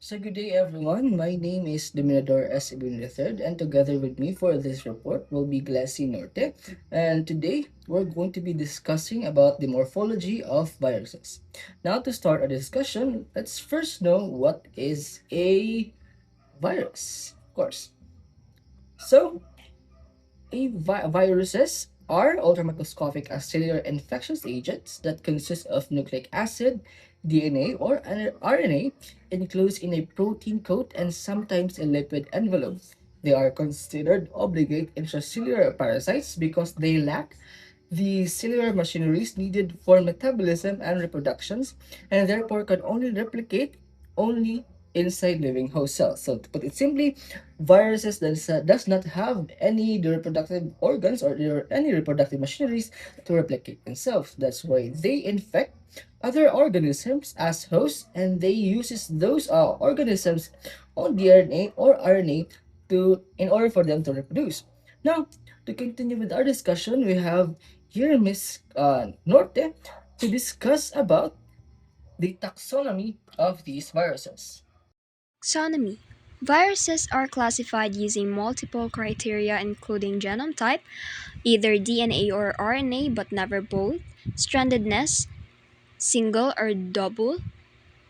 So good day everyone. My name is Dominador S. Ibn III and together with me for this report will be Glassy Norte. And today we're going to be discussing about the morphology of viruses. Now to start our discussion, let's first know what is a virus. Of course. So viruses are ultramicroscopic cellular infectious agents that consist of nucleic acid, DNA, or RNA enclosed in a protein coat and sometimes a lipid envelope. They are considered obligate intracellular parasites because they lack the cellular machineries needed for metabolism and reproductions, and therefore can only replicate only inside living host cells. So to put it simply, viruses does not have any reproductive organs or any reproductive machineries to replicate themselves. That's why they infect other organisms as hosts, and they uses those organisms on DNA or RNA to in order for them to reproduce. Now, to continue with our discussion, we have here Miss Norte to discuss about the taxonomy of these viruses. Taxonomy. Viruses are classified using multiple criteria including genome type, either DNA or RNA but never both, strandedness, single or double,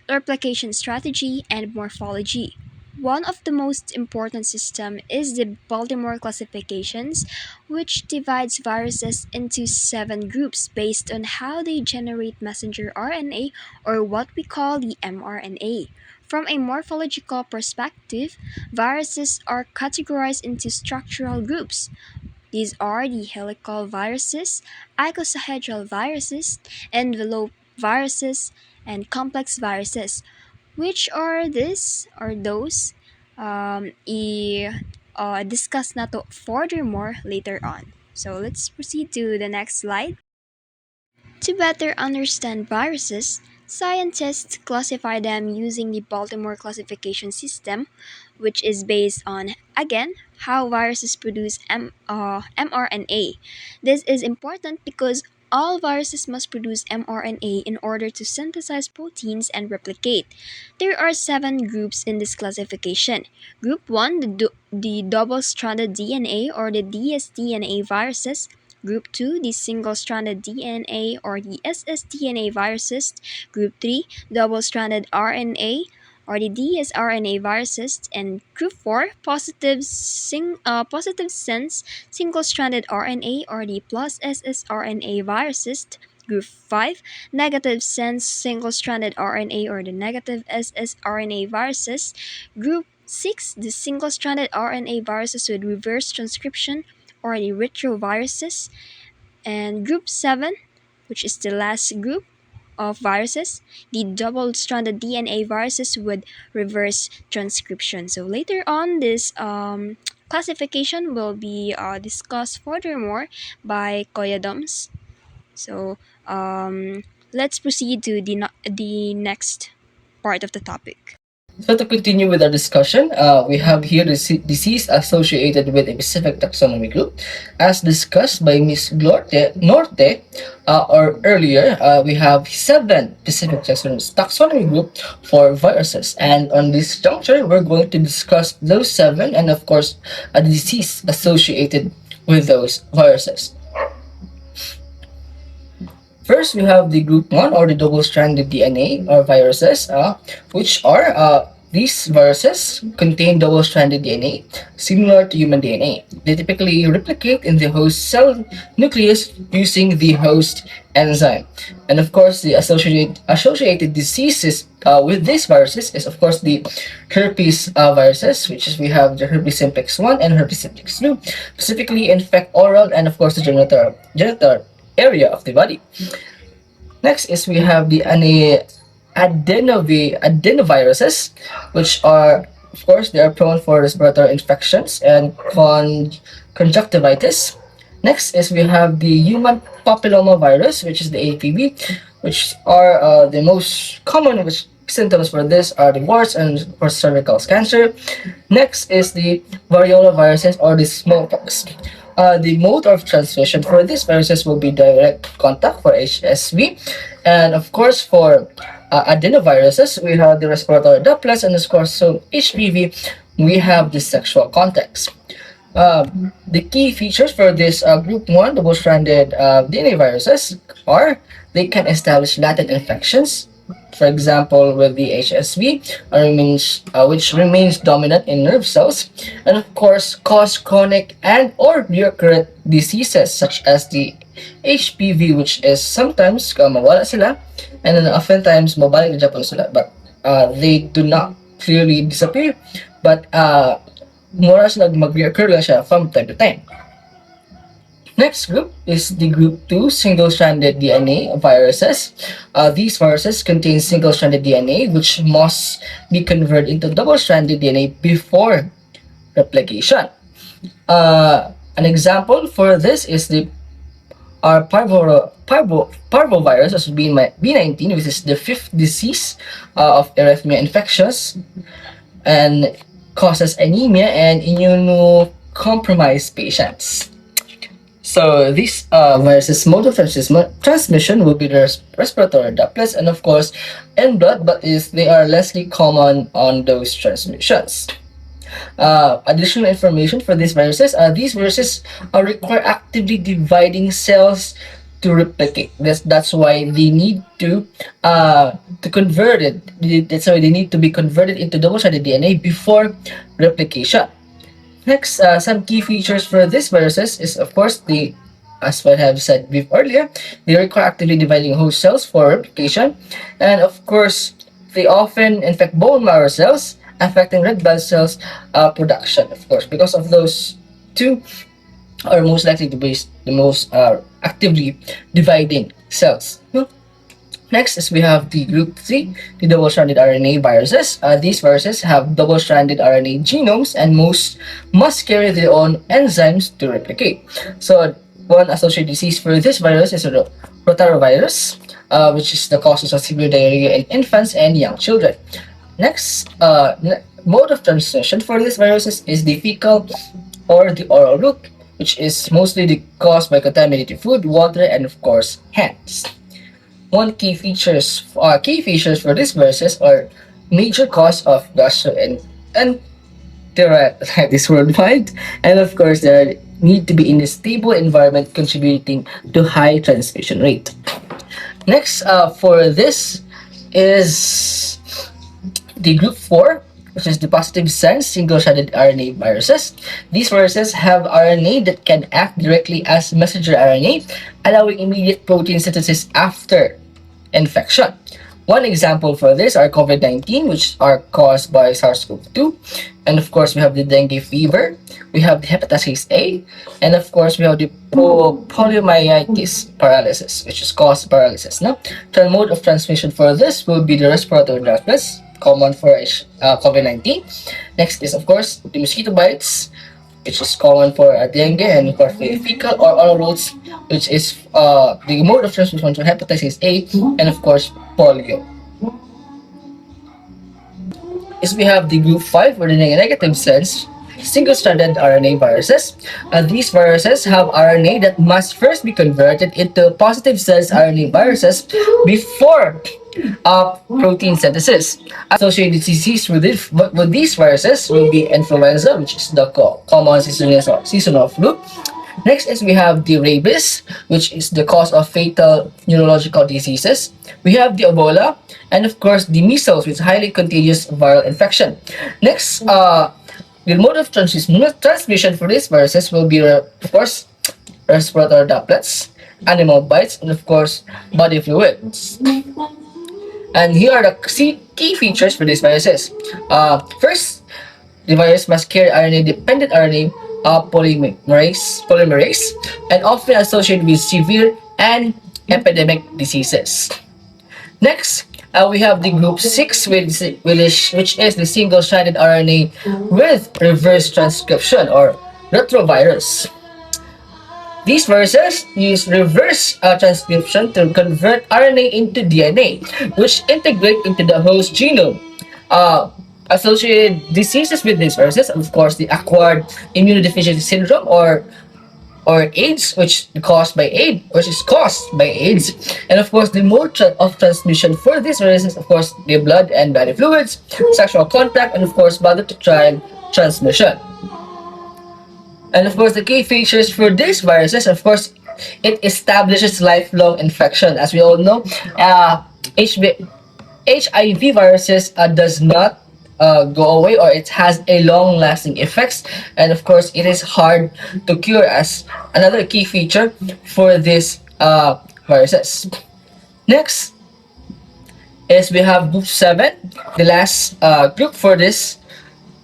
replication strategy, and morphology. One of the most important system is the Baltimore classifications, which divides viruses into 7 groups based on how they generate messenger RNA or what we call the mRNA. From a morphological perspective, viruses are categorized into structural groups. These are the helical viruses, icosahedral viruses, envelope viruses, and complex viruses. Which are this or those? Discuss na to furthermore later on. So let's proceed to the next slide. To better understand viruses, scientists classify them using the Baltimore classification system, which is based on, again, how viruses produce mRNA. This is important because all viruses must produce mRNA in order to synthesize proteins and replicate. There are 7 groups in this classification. Group 1, the double stranded DNA or the dsDNA viruses. Group 2, the single stranded DNA or the ssDNA viruses. Group 3, double stranded RNA or the dsRNA viruses. And Group 4, positive sense single stranded RNA or the plus ssRNA viruses. Group 5, negative sense single stranded RNA or the negative ssRNA viruses. Group 6, the single stranded RNA viruses with reverse transcription or the retroviruses. And Group 7, which is the last group of viruses, the double stranded DNA viruses with reverse transcription. So later on, this classification will be discussed furthermore by Koyadoms. So let's proceed to the next part of the topic. So to continue with our discussion, we have here the disease associated with a specific taxonomy group. As discussed by Ms. Norte, or earlier, we have 7 specific taxonomy group for viruses. And on this juncture, we're going to discuss those 7 and of course, a disease associated with those viruses. First, we have the group 1 or the double-stranded DNA or viruses, which are these viruses contain double-stranded DNA similar to human DNA. They typically replicate in the host cell nucleus using the host enzyme. And of course, the associated diseases with these viruses is of course the herpes viruses, which is we have the herpes simplex 1 and herpes simplex 2, specifically infect oral and of course the genital area of the body. Next is we have the adenoviruses, which are, of course, they are prone for respiratory infections and conjunctivitis. Next is we have the human papillomavirus, which is the APV, which are the most common which symptoms for this are the warts and for cervical cancer. Next is the variola viruses or the smallpox. The mode of transmission for these viruses will be direct contact for HSV, and of course for adenoviruses, we have the respiratory droplets, and of course, so HPV, we have the sexual context. The key features for this group 1 double-stranded DNA viruses are they can establish latent infections, for example, with the HSV, which remains dominant in nerve cells, and of course, cause chronic and or recurrent diseases such as the HPV, which is sometimes mawala sila, and then oftentimes mabalik na Japan sila, but they do not clearly disappear, but more sila mag-reoccur lang siya from time to time. Next group is the group 2 single-stranded DNA viruses. These viruses contain single-stranded DNA which must be converted into double-stranded DNA before replication. An example for this is the parvovirus, as B19, which is the fifth disease of erythema infectious and causes anemia and immunocompromised patients. So this virus's mode of transmission will be the respiratory droplets and of course in blood, but they are lessly common on those transmissions. Additional information for these viruses require actively dividing cells to replicate. That's why they need to convert it. That's why they need to be converted into double-stranded DNA before replication. Next, some key features for these viruses is, of course, as what I have said earlier, they require actively dividing host cells for replication, and of course, they often infect bone marrow cells, affecting red blood cells production. Of course, because of those two are most likely to be the most actively dividing cells. Next is we have the group 3, the double-stranded RNA viruses. These viruses have double-stranded RNA genomes and most must carry their own enzymes to replicate. So one associated disease for this virus is rotavirus, which is the causes of severe diarrhea in infants and young children. Next, mode of transmission for these viruses is the fecal or the oral route, which is mostly caused by contaminated food, water, and of course, hands. One key features for these viruses are major cause of gastroenteritis worldwide, and of course they need to be in a stable environment contributing to high transmission rate. Next, for this is the group 4, which is the positive sense single-stranded RNA viruses. These viruses have RNA that can act directly as messenger RNA, allowing immediate protein synthesis after infection. One example for this are COVID-19, which are caused by SARS-CoV-2, and of course we have the dengue fever, we have the hepatitis A, and of course we have the poliomyelitis paralysis, which is caused paralysis. Now, the mode of transmission for this will be the respiratory droplets, common for COVID-19. Next is of course the mosquito bites, which is common for dengue, and of course the fecal or oral routes, which is the mode of transmission for hepatitis A, and of course polio. Is we have the group 5 or the negative sense single-stranded RNA viruses. These viruses have RNA that must first be converted into positive sense RNA viruses before protein synthesis. Associated disease with these viruses will be influenza, which is the common seasonal flu. Next is we have the rabies, which is the cause of fatal neurological diseases. We have the Ebola, and of course the measles, which is highly contagious viral infection. Next, the mode of transmission for these viruses will be, of course, respiratory droplets, animal bites, and of course body fluids. And here are the key features for these viruses. First, the virus must carry RNA-dependent RNA polymerase, and often associated with severe and epidemic diseases. Next, we have the group 6, which is the single-stranded RNA with reverse transcription or retrovirus. These viruses use reverse transcription to convert RNA into DNA, which integrate into the host genome. Associated diseases with these viruses, of course, the acquired immunodeficiency syndrome or or AIDS, which is caused by AIDS. And of course, the mode of transmission for these viruses, of course, the blood and body fluids, sexual contact, and of course, mother to child transmission. And of course, the key features for these viruses, of course, it establishes lifelong infection. As we all know, HB, HIV viruses does not go away, or it has a long-lasting effects, and of course, it is hard to cure as another key feature for these viruses. Next is we have group 7, the last group for this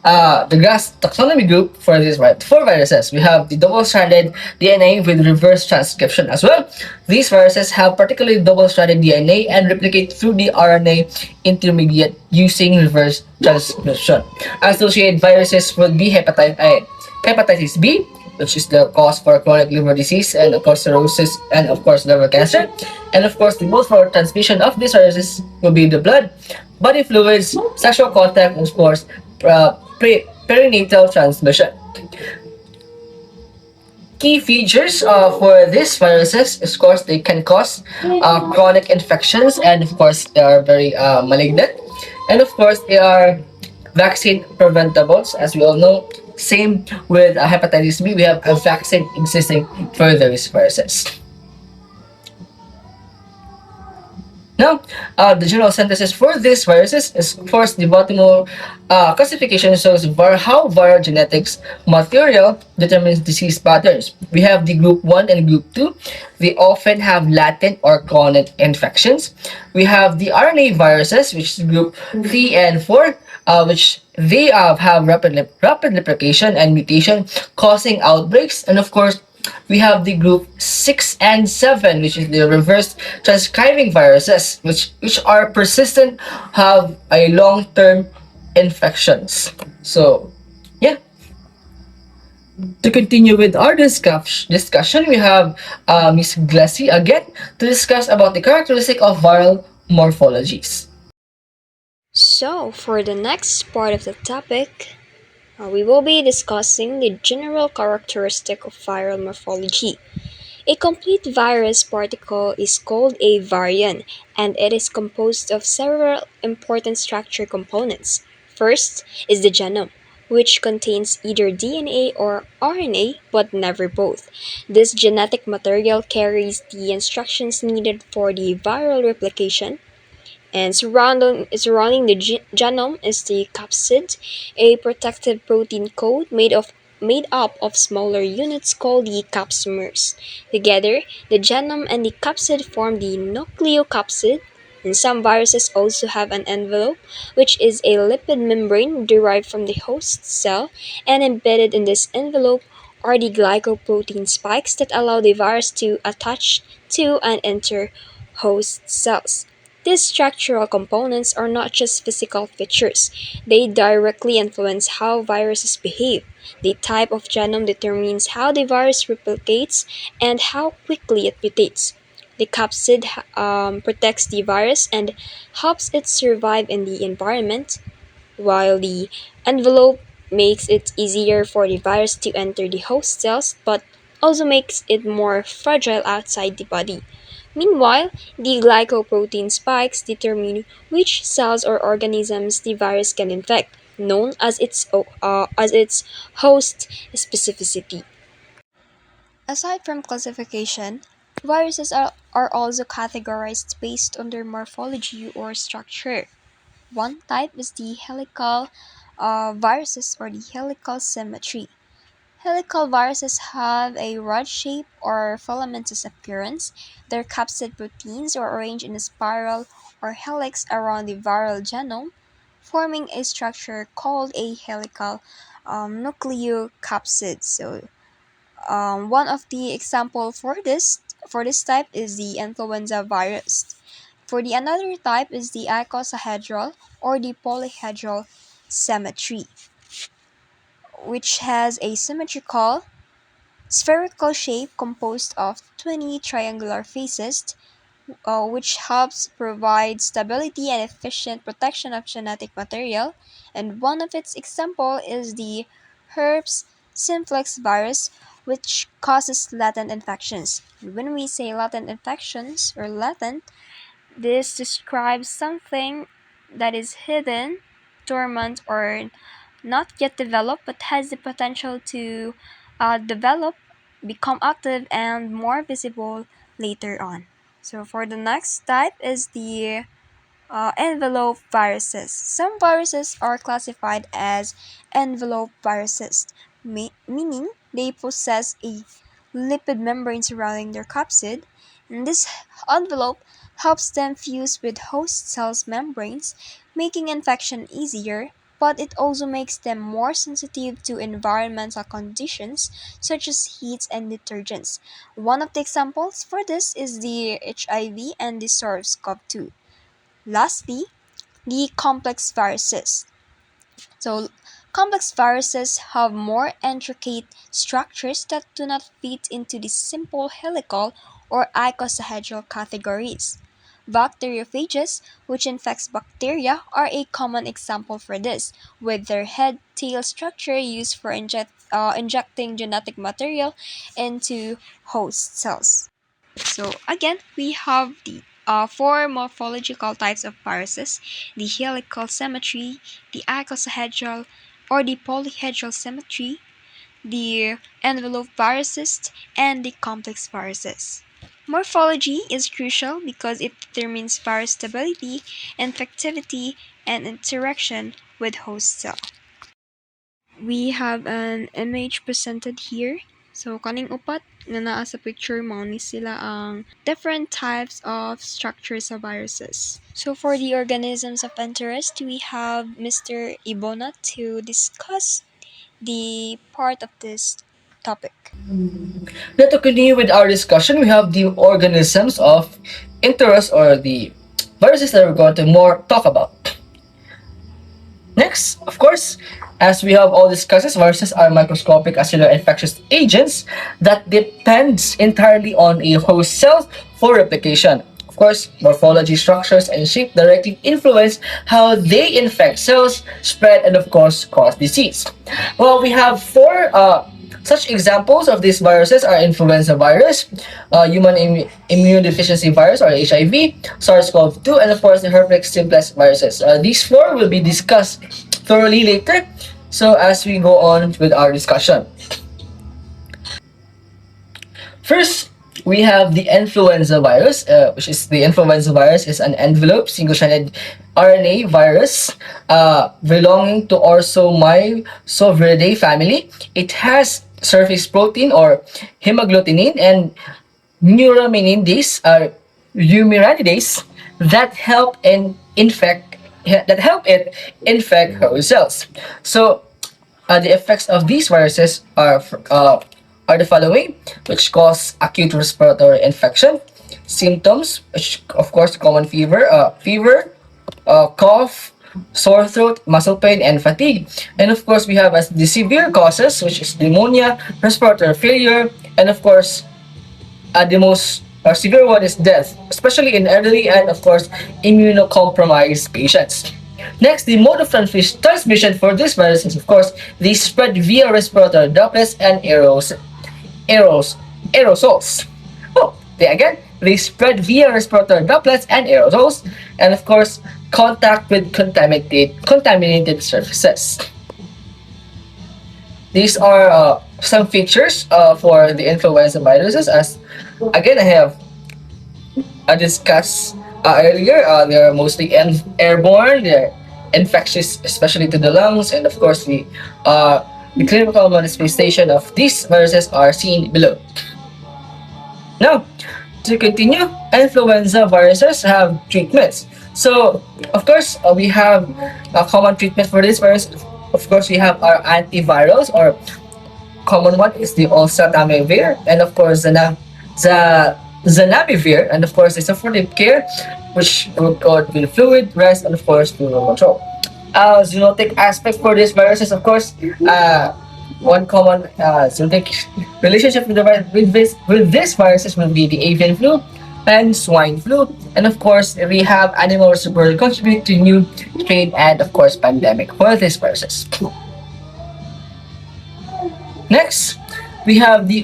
the GRAS taxonomy group for these four viruses. We have the double-stranded DNA with reverse transcription as well. These viruses have particularly double-stranded DNA and replicate through the RNA intermediate using reverse transcription. Associated viruses would be hepatitis B, which is the cause for chronic liver disease and of course cirrhosis and of course liver cancer. And of course, the mode for transmission of these viruses will be the blood, body fluids, sexual contact, and of course, perinatal transmission. Key features for these viruses, of course, they can cause chronic infections, and of course, they are very malignant. And of course, they are vaccine preventables, as we all know. Same with hepatitis B, we have a vaccine existing for those viruses. Now, the general synthesis for these viruses is, of course, the Baltimore classification shows how viral genetics material determines disease patterns. We have the group 1 and group 2. They often have latent or chronic infections. We have the RNA viruses, which is group 3 and 4, which they have rapid replication and mutation, causing outbreaks. And of course, we have the group 6 and 7, which is the reverse transcribing viruses, which are persistent, have a long-term infections. So, yeah. To continue with our discussion, we have Miss Glassy again to discuss about the characteristic of viral morphologies. So, for the next part of the topic, we will be discussing the general characteristic of viral morphology. A complete virus particle is called a virion, and it is composed of several important structure components. First is the genome, which contains either DNA or RNA, but never both. This genetic material carries the instructions needed for the viral replication, and surrounding the genome is the capsid, a protective protein coat made up of smaller units called the capsomers. Together, the genome and the capsid form the nucleocapsid. And some viruses also have an envelope, which is a lipid membrane derived from the host cell, and embedded in this envelope are the glycoprotein spikes that allow the virus to attach to and enter host cells. These structural components are not just physical features, they directly influence how viruses behave. The type of genome determines how the virus replicates and how quickly it mutates. The capsid protects the virus and helps it survive in the environment, while the envelope makes it easier for the virus to enter the host cells but also makes it more fragile outside the body. Meanwhile, the glycoprotein spikes determine which cells or organisms the virus can infect, known as its host specificity. Aside from classification, viruses are also categorized based on their morphology or structure. One type is the helical viruses or the helical symmetry. Helical viruses have a rod shape or filamentous appearance. Their capsid proteins are arranged in a spiral or helix around the viral genome, forming a structure called a helical nucleocapsid. So, one of the example for this type is the influenza virus. For the another type is the icosahedral or the polyhedral symmetry, which has a symmetrical spherical shape composed of 20 triangular faces, which helps provide stability and efficient protection of genetic material. And one of its example is the herpes simplex virus, which causes latent infections. When we say latent infections or latent, this describes something that is hidden, dormant, or not yet developed but has the potential to develop, become active, and more visible later on. So, for the next type is the envelope viruses. Some viruses are classified as envelope viruses, meaning they possess a lipid membrane surrounding their capsid, and this envelope helps them fuse with host cells' membranes, making infection easier. But it also makes them more sensitive to environmental conditions such as heat and detergents. One of the examples for this is the HIV and the SARS-CoV-2. Lastly, the complex viruses. So, complex viruses have more intricate structures that do not fit into the simple helical or icosahedral categories. Bacteriophages, which infects bacteria, are a common example for this, with their head-tail structure used for injecting genetic material into host cells. So again, we have the four morphological types of viruses: the helical symmetry, the icosahedral or the polyhedral symmetry, the envelope viruses, and the complex viruses. Morphology is crucial because it determines virus stability, infectivity, and interaction with host cell. We have an image presented here. So, kaning upat na naa sa picture mo ni sila ang different types of structures of viruses. So, for the organisms of interest, we have Mr. Ibona to discuss the part of this topic. Now to continue with our discussion, we have the organisms of interest or the viruses that we're going to more talk about. Next, of course, as we have all discussed, viruses are microscopic cellular infectious agents that depends entirely on a host cell for replication. Of course, morphology, structures, and shape directly influence how they infect cells, spread, and of course, cause disease. Well, we have four such examples of these viruses are influenza virus, human immunodeficiency virus or HIV, SARS-CoV-2, and of course the herpes simplex viruses. These four will be discussed thoroughly later. So as we go on with our discussion. First, we have the influenza virus, which is the influenza virus is an envelope single-stranded RNA virus belonging to Orsomyxoviridae family. It has surface protein or hemagglutinin and neuraminidase, humiranidase that help in infect that help it infect host cells. So the effects of these viruses are the following, which cause acute respiratory infection. Symptoms, which of course, common cough, sore throat, muscle pain, and fatigue. And of course, we have as the severe causes, which is pneumonia, respiratory failure, and of course, the most severe one is death, especially in elderly and of course immunocompromised patients. Next, the mode of transmission for this virus is of course they spread via respiratory droplets and aeros, aerosols. Oh, they spread via respiratory droplets and aerosols, and of course contact with contaminated surfaces. These are some features for the influenza viruses. As again, I have discussed earlier, they are mostly airborne. They're infectious, especially to the lungs, and of course, the clinical manifestation of these viruses are seen below. Now, to continue, influenza viruses have treatments. So, of course, we have a common treatment for this virus. Of course, we have our antivirals, or common one is the oseltamivir, and of course, zanamivir, and of course, the supportive care, which will go with fluid, rest, and of course, fluid control. Zoonotic aspect for these viruses, of course, one common zoonotic relationship with, with these viruses will be the avian flu and swine flu, and of course, we have animals who will contribute to new strain and of course pandemic for these viruses. Next, we have the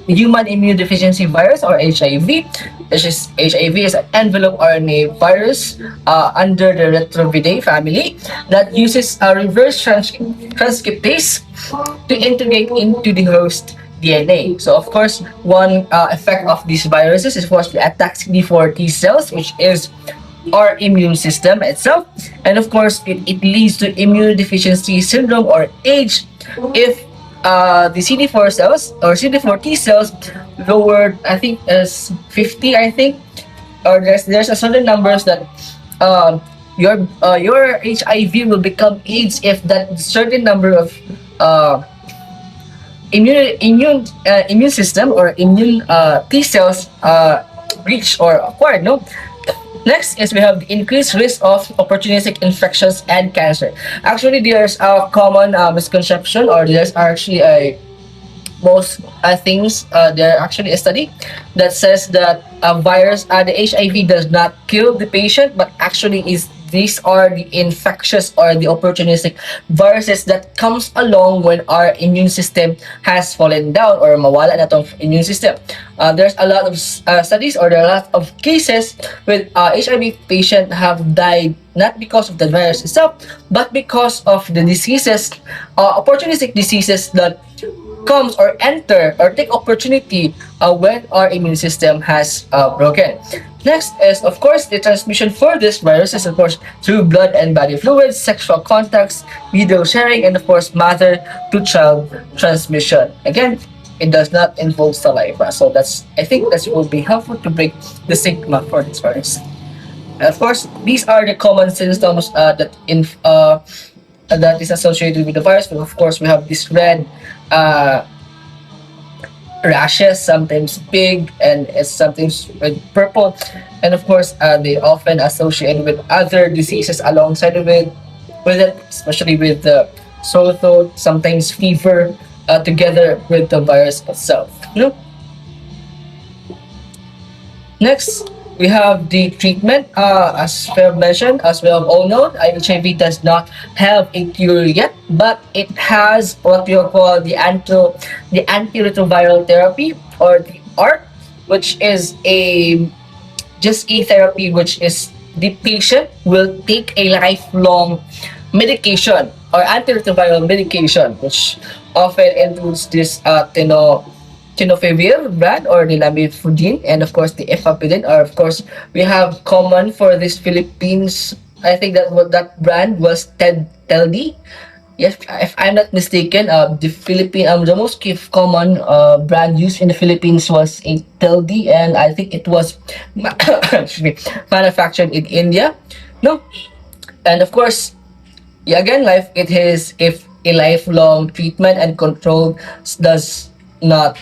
human immunodeficiency virus or HIV, which is HIV is an envelope RNA virus under the Retrovidae family that uses a reverse transcriptase to integrate into the host DNA. So, of course, one effect of these viruses is, of course, the attack CD4 T cells, which is our immune system itself. And of course, it leads to immunodeficiency syndrome or age if the CD4 cells or CD4 T cells lowered, I think, as 50, I think, or there's a certain numbers that your HIV will become AIDS if that certain number of uh, immune system or immune T cells reach or acquired. No. Next is we have the increased risk of opportunistic infections and cancer. Actually, there's a common misconception, or there's actually a most things, there actually a study that says that a virus, the HIV does not kill the patient, but actually is these are the infectious or the opportunistic viruses that comes along when our immune system has fallen down or mawala na tong immune system. There's a lot of studies or there are a lot of cases with HIV patient have died not because of the virus itself, but because of the diseases, opportunistic diseases that comes or enter or take opportunity when our immune system has broken. Next is, of course, the transmission for this virus is, of course, through blood and body fluids, sexual contacts, video sharing, and, of course, mother to child transmission. Again, it does not involve saliva. So that's, I think that will be helpful to break the stigma for this virus. And of course, these are the common symptoms that is associated with the virus. But of course, we have this red uh, rashes, sometimes big, and it's sometimes with purple. And of course, they often associated with other diseases alongside with it, especially with the sore throat, sometimes fever, together with the virus itself. You know? Next, we have the treatment. As we have mentioned, as we have all known, HIV does not have a cure yet, but it has what we call the antiretroviral therapy or the ART, which is a just a therapy which is the patient will take a lifelong medication or antiretroviral medication, which often includes this tenofovir brand or the lamivudine, and of course the efapidine. Or of course we have common for this Philippines. I think that what that brand was Teldi. Yes, if I'm not mistaken, the most common brand used in the Philippines was a Teldi, and I think it was excuse me, manufactured in India. No, and of course, yeah, again, life it is if a lifelong treatment and control does not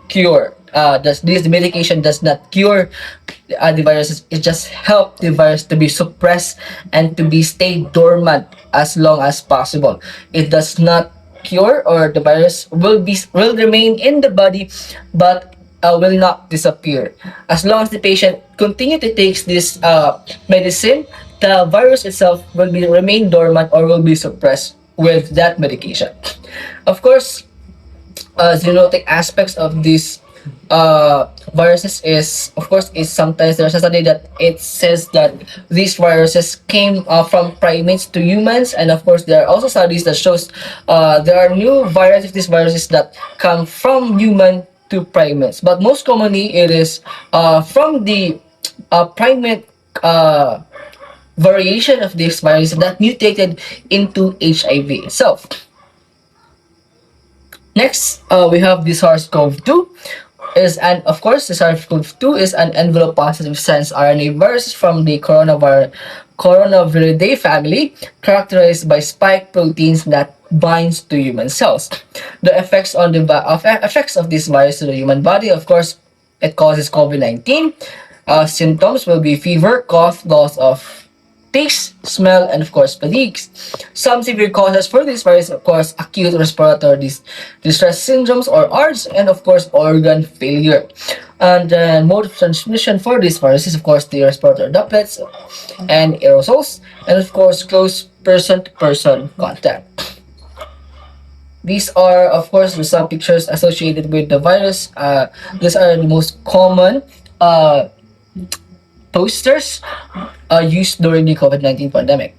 cure. Does this medication does not cure the viruses? It just help the virus to be suppressed and to be stay dormant as long as possible. It does not cure, or the virus will remain in the body, but will not disappear as long as the patient continue to take this medicine. The virus itself will be remain dormant or will be suppressed with that medication. Of course, zoonotic aspects of these viruses is, of course, is sometimes there's a study that it says that these viruses came from primates to humans, and of course there are also studies that shows there are new variants of these viruses that come from human to primates, but most commonly it is from the primate variation of this virus that mutated into HIV itself. Next, we have the SARS-CoV-2 is, and of course the SARS-CoV-2 is an envelope positive sense RNA virus from the Coronaviridae family, characterized by spike proteins that binds to human cells. The effects on the effects of this virus to the human body, of course, it causes COVID-19. Symptoms will be fever, cough, loss of taste, smell, and of course fatigue. Some severe causes for this virus, of course, acute respiratory distress syndromes or ARDS, and of course organ failure. And mode of transmission for this virus is, of course, the respiratory droplets and aerosols, and of course close person to person contact. These are, of course, the some pictures associated with the virus. These are the most common uh, posters used during the COVID-19 pandemic.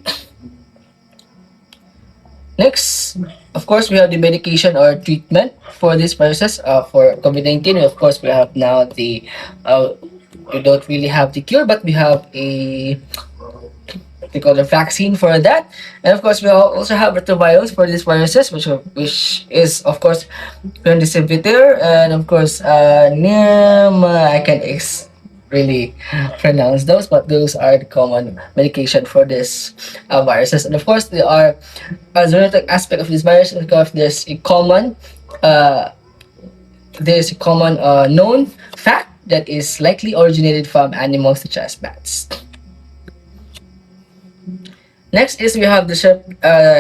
Next, of course, we have the medication or treatment for this viruses. For COVID-19, of course, we have now uh, we don't really have the cure, but we have a they call the vaccine for that. And of course, we also have retrovirals for these viruses, which is of course remdesivir and of course Nim. I can really pronounce those, but those are the common medication for this viruses. And of course, there are a zoonotic aspect of this virus because uh, there's a common known fact that is likely originated from animals such as bats. Next is we have the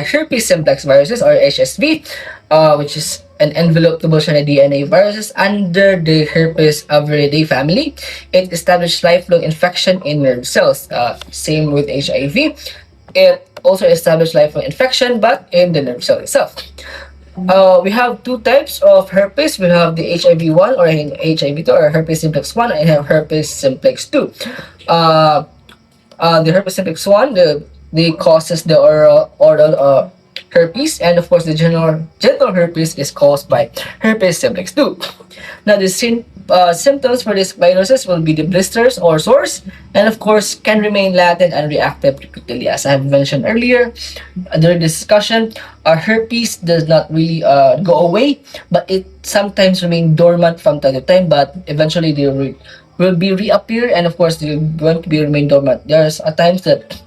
herpes simplex viruses or HSV, which is an enveloped double-stranded DNA viruses under the herpes aviridae family. It established lifelong infection in nerve cells. Same with HIV. It also established lifelong infection, but in the nerve cell itself. We have two types of herpes. We have the HIV 1 or HIV 2 or herpes simplex 1 and have herpes simplex 2. Uh, the herpes simplex 1, the causes the oral herpes, and of course the genital herpes is caused by herpes simplex 2. Now the symptoms for these viruses will be the blisters or sores, and of course can remain latent and reactive quickly. As I have mentioned earlier during this discussion, herpes does not really go away, but it sometimes remain dormant from time to time, but eventually they will be reappear, and of course they're going to be remain dormant. There's a times that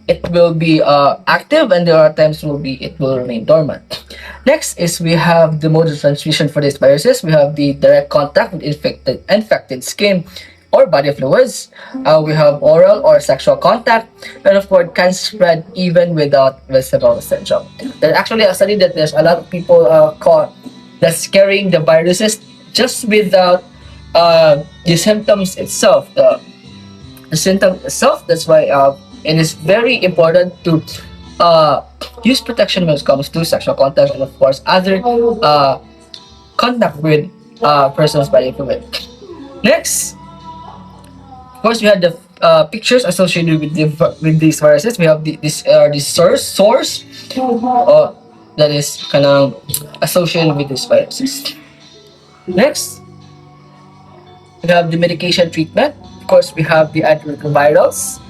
it will be active, and there are times will be it will remain dormant. Next is we have the mode of transmission for these viruses. We have the direct contact with infected skin or body fluids. We have oral or sexual contact, and of course can spread even without visible symptom. There's actually a study that there's a lot of people that's carrying the viruses just without the symptoms itself. The symptom itself. That's why it is very important to uh, use protection when it comes to sexual contact and of course other contact with persons body fluid. Next, of course, we had the pictures associated with with these viruses. We have this source that is kind of associated with these viruses. Next, we have the medication treatment. Of course, we have the antiretrovirals,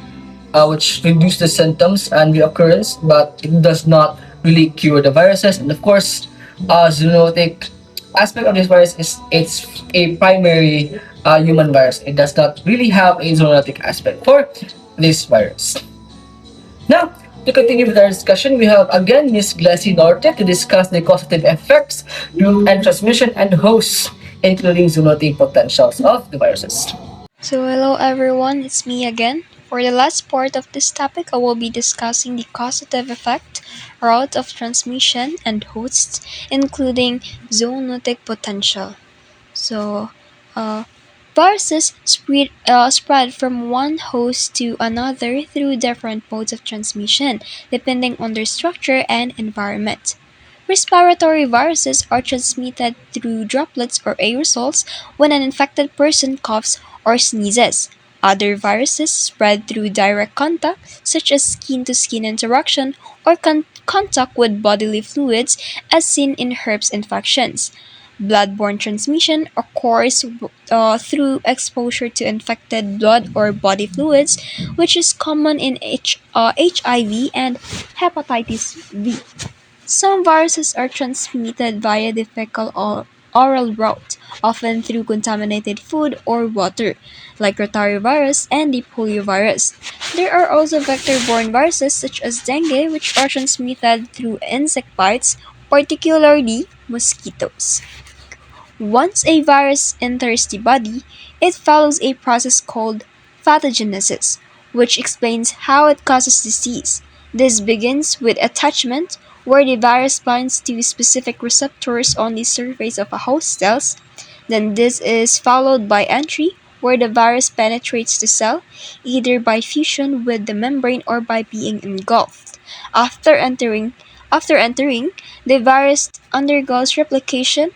which reduce the symptoms and reoccurrence, but it does not really cure the viruses. And of course, zoonotic aspect of this virus is it's a primary human virus. It does not really have a zoonotic aspect for this virus. Now, to continue with our discussion, we have again Ms. Glassy Norte to discuss the causative effects, route and transmission, and hosts, including zoonotic potentials of the viruses. So, hello everyone, it's me again. For the last part of this topic, I will be discussing the causative effect, route of transmission, and hosts, including zoonotic potential. So, uh, viruses spread from one host to another through different modes of transmission, depending on their structure and environment. Respiratory viruses are transmitted through droplets or aerosols when an infected person coughs or sneezes. Other viruses spread through direct contact, such as skin to skin interaction or contact with bodily fluids, as seen in herpes infections. Bloodborne transmission occurs through exposure to infected blood or body fluids, which is common in HIV and hepatitis V. Some viruses are transmitted via the fecal or oral route, often through contaminated food or water, like rotavirus and the poliovirus. There are also vector-borne viruses such as dengue, which are transmitted through insect bites, particularly mosquitoes. Once a virus enters the body, it follows a process called pathogenesis, which explains how it causes disease. This begins with attachment, where the virus binds to specific receptors on the surface of a host cells. Then this is followed by entry, where the virus penetrates the cell, either by fusion with the membrane or by being engulfed. After entering, After entering, the virus undergoes replication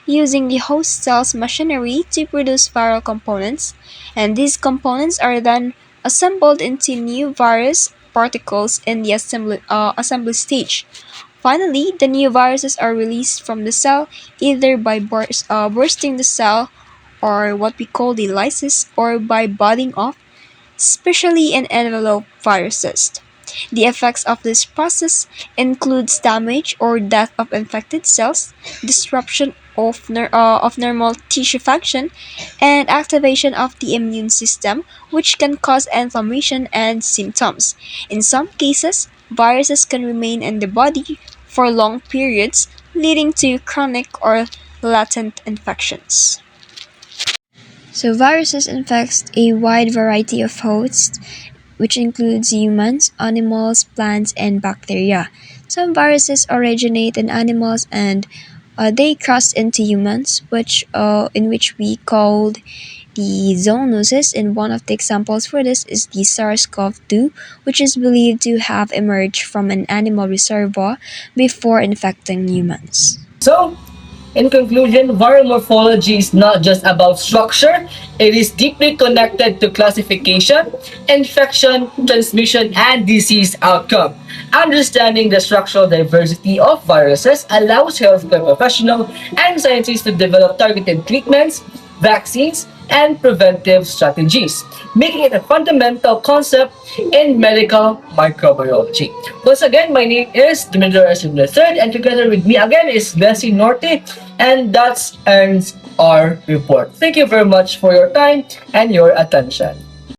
using the host cell's machinery to produce viral components, and these components are then assembled into new virus particles in the assembly stage. Finally, the new viruses are released from the cell either by bursting the cell, or what we call the lysis, or by budding off, especially in envelope viruses. The effects of this process includes damage or death of infected cells, disruption of normal tissue function, and activation of the immune system, which can cause inflammation and symptoms. In some cases, viruses can remain in the body for long periods, leading to chronic or latent infections. So viruses infect a wide variety of hosts, which includes humans, animals, plants, and bacteria. Some viruses originate in animals and they cross into humans, which we called the zoonosis. And one of the examples for this is the SARS-CoV-2, which is believed to have emerged from an animal reservoir before infecting humans. So, in conclusion, viral morphology is not just about structure, it is deeply connected to classification, infection, transmission, and disease outcome. Understanding the structural diversity of viruses allows healthcare professionals and scientists to develop targeted treatments, vaccines, and preventive strategies, making it a fundamental concept in medical microbiology. Once again, my name is Dimitra Asim III, and together with me again is Leslie Norte, and that ends our report. Thank you very much for your time and your attention.